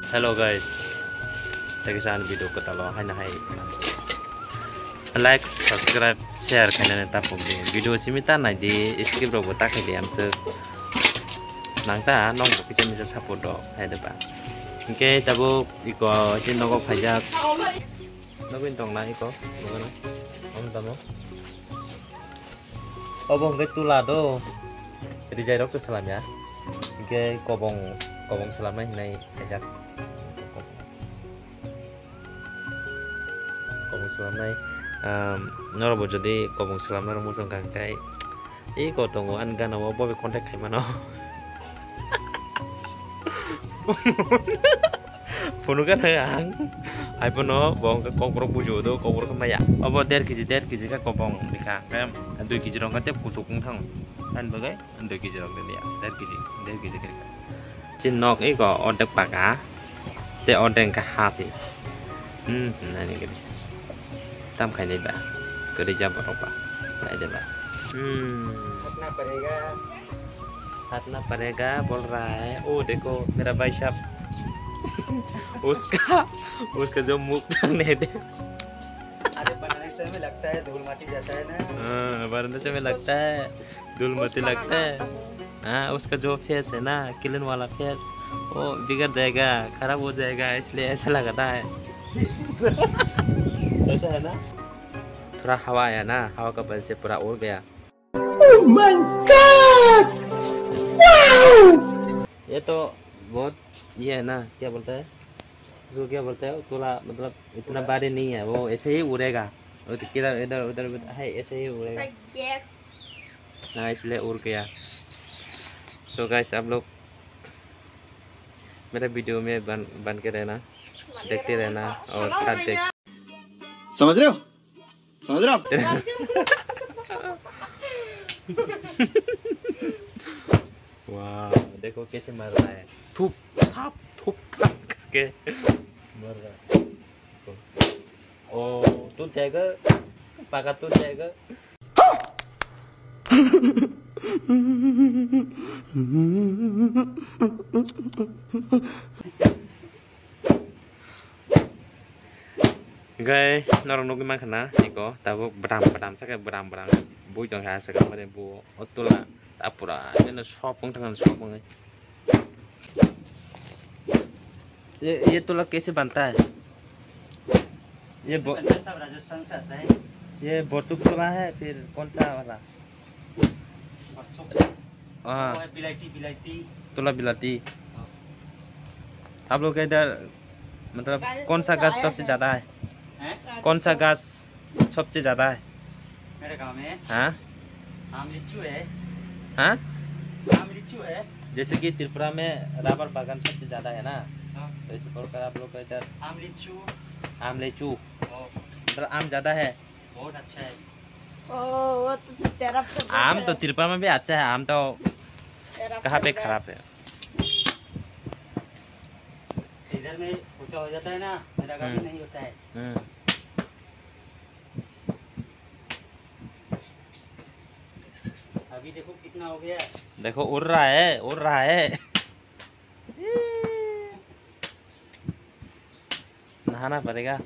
Hello guys, tekisan video ko talo hai na hai. Like, subscribe, share kailan ta pugdi. Video simita na di skip ro ta khai diam se. Nangta nong ko kichen misa support do hai de ba. Oke, tabu iko sin nogo phajak. Nobin tong na iko, ngana. Om tamo. Obong ke tula do. Jadi jai rok tu salam ya. Oke, kobong salam nai ajak. Kobong salam nai noro bo jadi kobong salam naro musang kangkai I ko tongo an gana wo bobe contact kai mano phone kan ang iPhone no bong ka kokro bujo do kokro ka maya obo 1.5 kg ka kobong dikha kam 2 kg rong ka te pusuk thang an bagai 2 kg rong dia 1.5 kg ka chin nok I ko odek paka te odeng ka hasi nani ke tam खाने बा करे जा बरोबा side बा हटना पड़ेगा बोल रहा है ओ देखो मेरा भाई साहब उसका जो मुख नहीं दे अरे बनाने से में लगता है धूल माटी जाता है ना बनाने से में लगता है धूल माटी लगता है हाँ उसका जो फेस है ना किलन वाला फेस वो बिगड़ जाएगा खराब हो जाएगा इसलिए ऐसा लगता है ऐसा है ना थोड़ा हवा आया ना हवा का वजह से पूरा उड़ गया Oh my God! Wow! ये तो बहुत ये है ना क्या बोलता है जो क्या बोलता है थोड़ा मतलब इतना भारी नहीं है वो ऐसे ही उड़ेगा इधर इधर उधर है ऐसे ही उड़ेगा हाँ इसलिए उड़ गया सो गाइस आप लोग मेरे वीडियो में बन के रहना देखते रहना और साथ देख समझ रहे हो आप वाह देखो कैसे मर रहा है थूप थाप करके मर रहा है ओ टूट जाएगा पाका टूट जाएगा gay norong nugi makna niko tabu bedam saka bedam bu jong ha saka mane bu otula tapura ini shopong tangan shopong ये तुला कैसे बनता है ये सब राजस्थान से आता है ये बोरचुक तुला है फिर कौन सा वाला हाँ बिलायती तुला बिलाती आप लोग के इधर मतलब कौन सा गाछ सबसे ज्यादा है कौन सा गाछ सबसे ज्यादा है मेरे गांव में हाँ आम लीचू है हाँ आम लीचू है जैसे कि त्रिपुरा में रबर बागान सबसे ज्यादा है ना हाँ। तो इसी प्रकार आप लोग का इधर आम लीचू मतलब आम ज्यादा है बहुत अच्छा है वो तो तेरा आम तो त्रिपुरा में भी अच्छा है आम तो कहाँ पे खराब है इधर में ऊंचा हो जाता है ना मेरा गांव में नहीं होता है अभी देखो कितना हो गया देखो उड़ रहा है नहाना पड़ेगा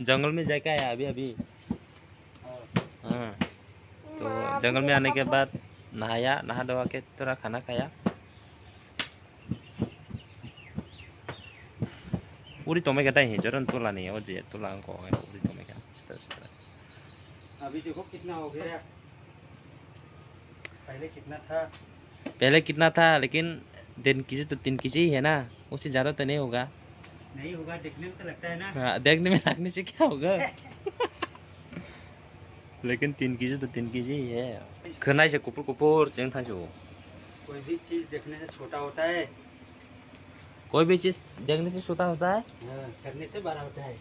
जंगल में जाके आया अभी हाँ तो जंगल में आने के बाद नहा धोआ के थोड़ा खाना खाया 우리 도매가 다 저런 똘라네요 어제 똘라한 거 우리 도매가 अभी देखो कितना हो गया पहले कितना था लेकिन 3 केजी तो 3 केजी ही है ना उससे ज्यादा तो नहीं होगा देखने में तो लगता है ना हाँ देखने में लगने से क्या होगा लेकिन 3 केजी तो 3 केजी ही है खनाई से कुपुर चेंग था जो कोई भी चीज देखने से छोटा होता है कोई भी चीज देखने से छोटा होता है करने से बड़ा होता है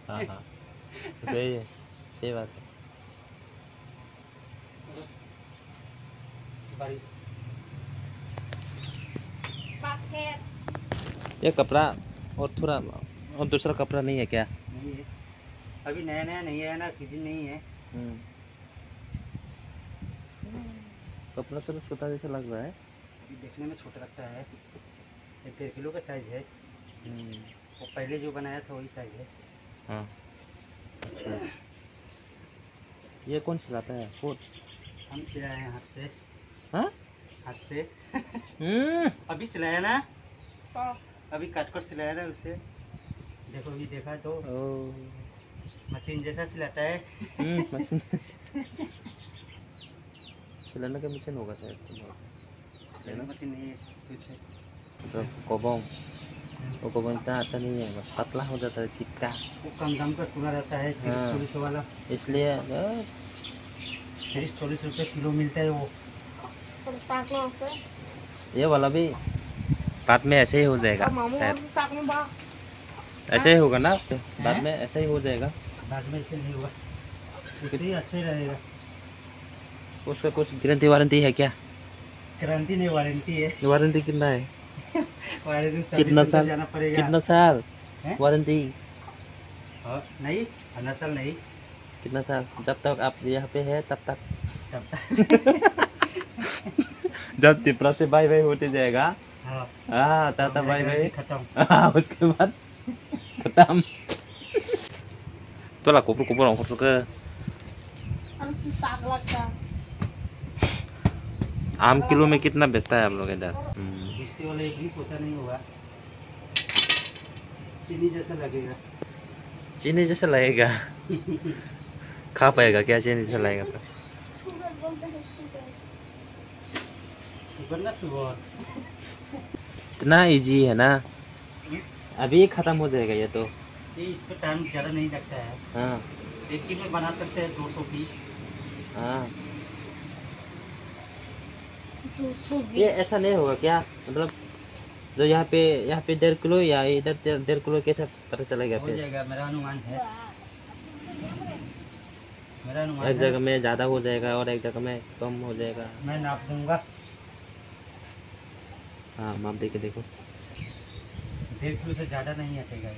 हाँ सही बात है ये कपड़ा और थोड़ा और दूसरा कपड़ा नहीं है क्या नहीं है अभी नया नहीं है ना सीजन नहीं है कपड़ा तो छोटा जैसा लग रहा है ये देखने में छोटा लगता है, 1.5 किलो का साइज है। वो पहले जो बनाया था वही साइज है। हाँ अच्छा। ये कौन सिलाता है फूड? हम सिलाए हैं हाथ से। हाँ हाथ से हम्म अभी सिलाया ना, हाँ। अभी काट कर सिलाया ना उसे। देखो ये देखा तो मशीन जैसा सिलाता है। मशीन सिलाने का मशीन होगा शायद, है ना? मशीन नहीं है, स्विच है। तो कोबोंग, वो कोबोंग इतना अच्छा नहीं है, बस पतला हो जाता है, चिपका। वो कम दाम का पूरा रहता है, 30-40 वाला, इसलिए 30-40 रुपये किलो मिलता है वो। और साग में से ये वाला भी बाद में ऐसे ही हो जाएगा मामू शायद, साग में बा ऐसे ही होगा ना बाद में, ऐसे ही हो जाएगा। बाद में ऐसे नहीं होगा, उससे ही अच्छा ही रहेगा। उसका कुछ गारंटी वारंटी है क्या? गारंटी नहीं, वारंटी है। वारंटी कितना है? वारंटी कितना सर्विस साल? जाना पड़ेगा। कितना साल हैं? वारंटी? नहीं, नस्ल नहीं, कितना साल? जब तक आप यहाँ पे है तब तक। तब तक। जब तिपरा से बाय बाय होते जाएगा, हाँ हाँ तब बाय बाय खत्म। उसके बाद खत्म। तो ला कुपर कुपर और कुछ के और साग लगता। आम किलो में कितना बेचता है आप लोग इधर? बेचते वाले एक भी पोता नहीं होगा, चीनी जैसा लगेगा। चीनी जैसा लगेगा? खा पाएगा क्या चीनी जैसा लगेगा तो? शुगर बोलते हैं, शुगर। शुगर ना शुगर। इतना इजी है ना, अभी खत्म हो जाएगा ये तो। ये इस पर टाइम ज़्यादा नहीं लगता है। हाँ एक दिन में बना सकते हैं 200 पीस। हाँ, 220। ये ऐसा नहीं होगा क्या? मतलब जो यहाँ पे 1.5 किलो या इधर 1.5 किलो कैसे पता चलेगा हो फिर? जाएगा, मेरा अनुमान है। मेरा अनुमान एक है। जगह में ज़्यादा हो जाएगा और एक जगह में कम हो जाएगा। मैं नाप दूंगा। हाँ माप दे के देखो। 1.5 किलो से ज़्यादा नहीं हटेगा ये,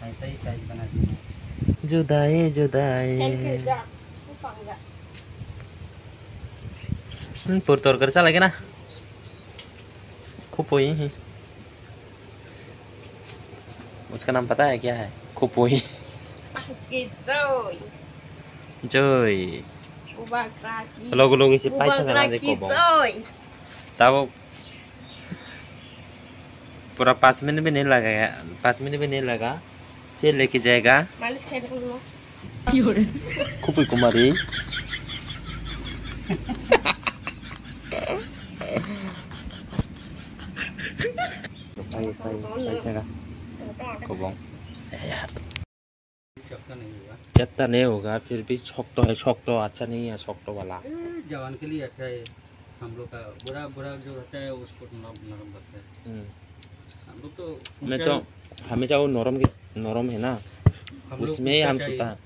ऐसा ही साइज बना दूंगा। जुदाई जुदाई Enggak. Lupa enggak. पुरतोर कर चला ना खुपोई, उसका नाम पता है क्या है? खुपोई Gitu. जोई Ubah kaki. लोग इसे पाई Ubah था kaki, देखो soy. तब पूरा 5 मिनट भी नहीं लगेगा, 5 मिनट भी नहीं लगा, फिर लेके जाएगा Malis kayak dulu. खुपोई कुमारी। चक्का नहीं होगा, चत्ता नहीं होगा, फिर भी छोकटो है, छोकटो अच्छा नहीं है, छोकटो वाला जवान के लिए अच्छा है। हम लोग का बुरा बुरा जो रहता है उसको नरम लगता है। हम लोग तो मैं तो हमेशा वो नरम है ना, हम लोग उसमें ही हम चाहिए। सुता।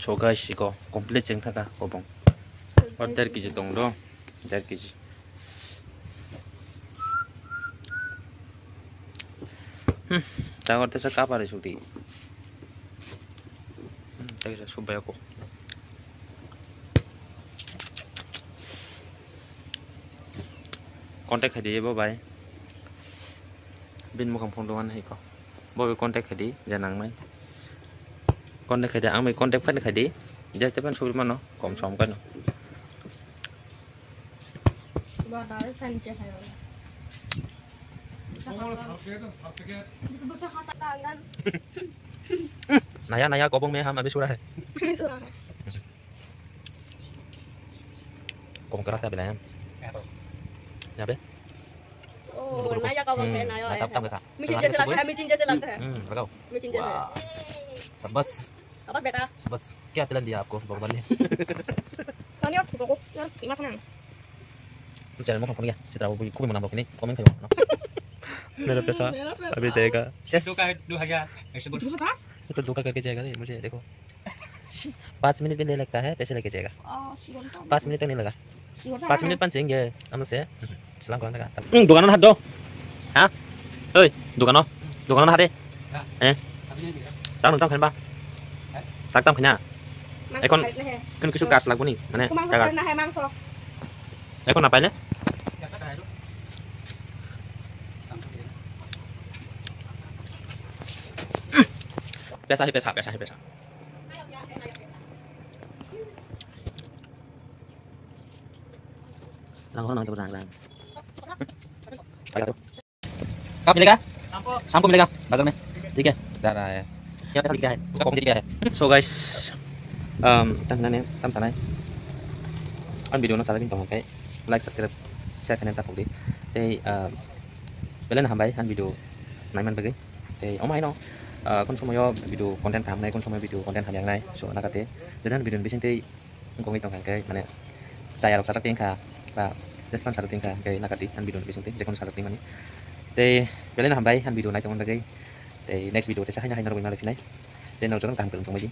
छोगा इसीको कंप्लीट चेंग था कोबों और 1.5 kg दong दो 1.5 kg। जागरते से का पारे छुटी तक सुबाय को कांटेक्ट खादी बो बाय बिन मुखां फंदोंआन है को बबे कांटेक्ट खादी जानांगनाय कांटेक्ट खादी आं कांटेक्ट फान खादी जस्ट pan सुबिर मानो कम सम कानो Batalnya sancah ya. Besar-besar khas tangan. नया कोबों में हम अभी सुरा है कोबों करा था बिलाय हम यहाँ पे Oh, naya kau bang naya. तब का Micin jasa लगता है, micin जैसे लगता है. लगाओ Micin जैसे. सबस Apa beta? सबस क्या पिलन दिया आपको भगवान ने Kau ni aku kok. Ya, terima kasih. Channel में कौन गया चित्रा वो खूब मना रखनी कमेंट करो मेरा पैसा अभी जाएगा यस 2000 ऐसे बोल। ये तो धोखा करके जाएगा मुझे देखो 5 मिनट भी नहीं लगता है पैसे लेके जाएगा Oh, si Gonta. 5 मिनट तक नहीं लगा Si Gonta. 5 मिनट 5 सेंगे हम से चला कौन लगा दुकान हाथ दो हाँ ओए दुकान हाथ दे हैं अभी नहीं दिया। ताऊ ताऊ खाना ताऊ ताऊ खाना Ekon kan kusu gas lagu nih mana Kumang jaga na hai mangso. ekon apa ya Ya kata itu. Sampai biasa. Lang lang lang lang Kap milik ka? Sampo milik ka? Bagal me. Sige. Dara ya. Ya pesa dikit. Usah kom dikit. So guys, tanah tam sana. An video nó sao đến tổng cái like subscribe share kênh ta phục đi. Thì bên làm bài an video này mình bagi. Thì ông mai nó con số mayo video content tham này con số mayo video content tham yang này. So nak kate. Dan video bisa nanti ngomong tentang cái mana saya harus sasak tingkah và respon sasak tingkah cái nak kate an video bisa nanti jangan sasak tingkah ni. Thì bên làm bài an video này trong bagi. Thì next video thì sẽ hay naruhin natin này. Then nào cho nó càng tưởng trong mấy gì.